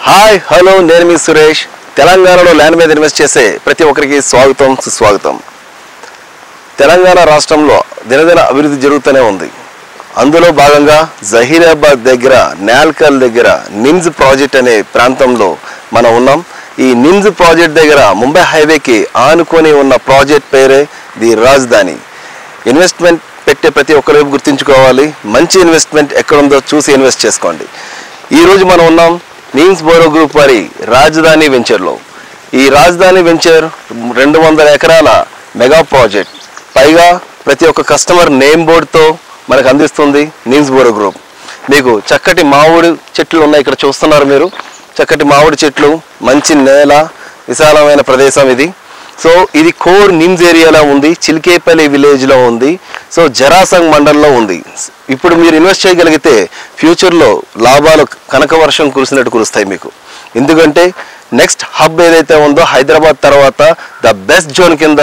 Hi hello నేను మీ సురేష్. తెలంగాణలో land మీద ఇన్వెస్ట్ చేసే ప్రతి ఒక్కరికి స్వాగతం సుస్వాగతం. తెలంగాణ రాష్ట్రంలో దినదిన అభివృద్ధి జరుగుతూనే ఉంది. అందులో భాగంగా జహీరాబాద్ దగ్గర నాల్కల్ దగ్గర నిమ్స్ ప్రాజెక్ట్ అనే ప్రాంతంలో మనం ఉన్నాం. ఈ నిమ్స్ ప్రాజెక్ట్ దగ్గర ముంబై హైవేకి ఆనుకొని ఉన్న ప్రాజెక్ట్ పేరే ది రాజధాని. ఇన్వెస్ట్మెంట్ పెట్టే ప్రతి ఒక్కరు గుర్తుంచుకోవాలి, మంచి ఇన్వెస్ట్మెంట్ ఎక్కడుందో చూసి ఇన్వెస్ట్ చేసుకోండి. ఈరోజు మనం ఉన్నాం నిమ్స్ బోరో గ్రూప్ వారి రాజధాని వెంచర్లో. ఈ రాజధాని వెంచర్ 200 ఎకరాల మెగా ప్రాజెక్ట్. పైగా ప్రతి ఒక్క కస్టమర్ నేమ్ బోర్డుతో మనకు అందిస్తుంది నిమ్స్ బోరో గ్రూప్. మీకు చక్కటి మామిడి చెట్లు ఉన్నాయి, ఇక్కడ చూస్తున్నారు మీరు. చక్కటి మామిడి చెట్లు, మంచి నేల, విశాలమైన ప్రదేశం ఇది. సో ఇది కోర్ నిమ్స్ ఏరియాలో ఉంది, చిల్కేపల్లి విలేజ్లో ఉంది. సో జరాసంగ్ మండలంలో ఉంది. ఇప్పుడు మీరు ఇన్వెస్ట్ చేయగలిగితే ఫ్యూచర్లో లాభాలు కనక వర్షం కురిసినట్టు కురుస్తాయి మీకు. ఎందుకంటే నెక్స్ట్ హబ్ ఏదైతే ఉందో హైదరాబాద్ తర్వాత ద బెస్ట్ జోన్ కింద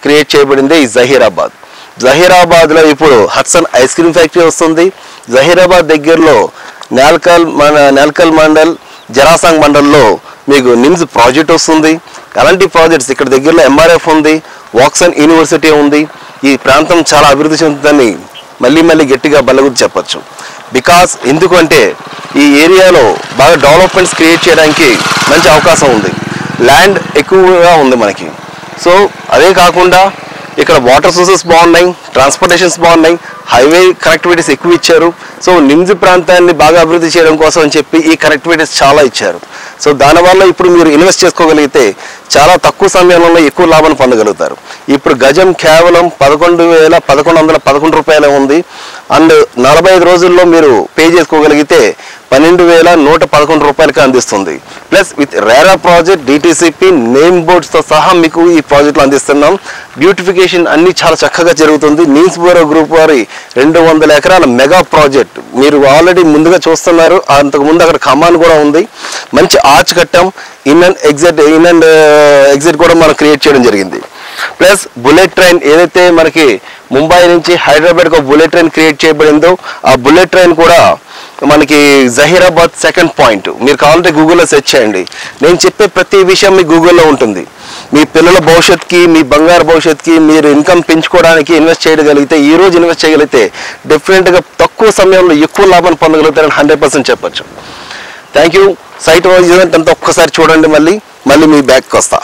క్రియేట్ చేయబడింది ఈ జహీరాబాద్. జహీరాబాద్లో ఇప్పుడు హట్సన్ ఐస్ క్రీమ్ ఫ్యాక్టరీ వస్తుంది. జహీరాబాద్ దగ్గరలో నాల్కల్ మండల్, జరాసంగ్ మండల్లో మీకు నిమ్స్ ప్రాజెక్ట్ వస్తుంది. అలాంటి ప్రాజెక్ట్స్ ఇక్కడ దగ్గరలో ఎంఆర్ఎఫ్ ఉంది, వాక్సన్ యూనివర్సిటీ ఉంది. ఈ ప్రాంతం చాలా అభివృద్ధి చెందుతుందని మళ్ళీ గట్టిగా బల్లగుద్ది చెప్పచ్చు. బికాస్ ఎందుకంటే ఈ ఏరియాలో బాగా డెవలప్మెంట్స్ క్రియేట్ చేయడానికి మంచి అవకాశం ఉంది. ల్యాండ్ ఎక్కువగా ఉంది మనకి. సో అదే కాకుండా ఇక్కడ వాటర్ సోర్సెస్ బాగున్నాయి, ట్రాన్స్పోర్టేషన్స్ బాగున్నాయి, హైవే కనెక్టివిటీస్ ఎక్కువ ఇచ్చారు. సో నిమ్స్ ప్రాంతాన్ని బాగా అభివృద్ధి చేయడం కోసం అని చెప్పి ఈ కనెక్టివిటీస్ చాలా ఇచ్చారు. సో దానివల్ల ఇప్పుడు మీరు ఇన్వెస్ట్ చేసుకోగలిగితే చాలా తక్కువ సమయంలో ఎక్కువ లాభాన్ని పొందగలుగుతారు. ఇప్పుడు గజం కేవలం 11,111 రూపాయలే ఉంది. అండ్ 45 రోజుల్లో మీరు పే చేసుకోగలిగితే 12,111 రూపాయలకి అందిస్తుంది. Plus with RERA project, DTCP, name బోర్డ్స్తో సహా మీకు ఈ ప్రాజెక్టులు అందిస్తున్నాం. బ్యూటిఫికేషన్ అన్ని చాలా చక్కగా జరుగుతుంది. నిమ్స్ బోరో గ్రూప్ వారి 200 ఎకరాల మెగా ప్రాజెక్ట్ మీరు ఆల్రెడీ ముందుగా చూస్తున్నారు. అంతకుముందు అక్కడ కమాన్ కూడా ఉంది. మంచి ఆర్చ్ కట్టాం. ఇన్ అండ్ ఎగ్జిట్ కూడా మనం క్రియేట్ చేయడం జరిగింది. ప్లస్ బుల్లెట్ ట్రైన్ ఏదైతే మనకి ముంబై నుంచి హైదరాబాద్కి ఒక బుల్లెట్ ట్రైన్ క్రియేట్ చేయబడిందో ఆ బుల్లెట్ ట్రైన్ కూడా మనకి జహీరాబాద్ సెకండ్ పాయింట్. మీరు కావాలంటే గూగుల్లో సెర్చ్ చేయండి. నేను చెప్పే ప్రతి విషయం మీ గూగుల్లో ఉంటుంది. మీ పిల్లల భవిష్యత్తుకి, మీ బంగారు భవిష్యత్తుకి మీరు ఇన్కమ్ పెంచుకోవడానికి ఇన్వెస్ట్ చేయగలిగితే, ఈ రోజు ఇన్వెస్ట్ చేయగలిగితే డెఫినెట్గా తక్కువ సమయంలో ఎక్కువ లాభాన్ని పొందగలుగుతారని 100% చెప్పచ్చు. Thank you. సైట్ వైజ్ అంతా ఒక్కసారి చూడండి, మళ్ళీ మీ బ్యాక్కి వస్తా.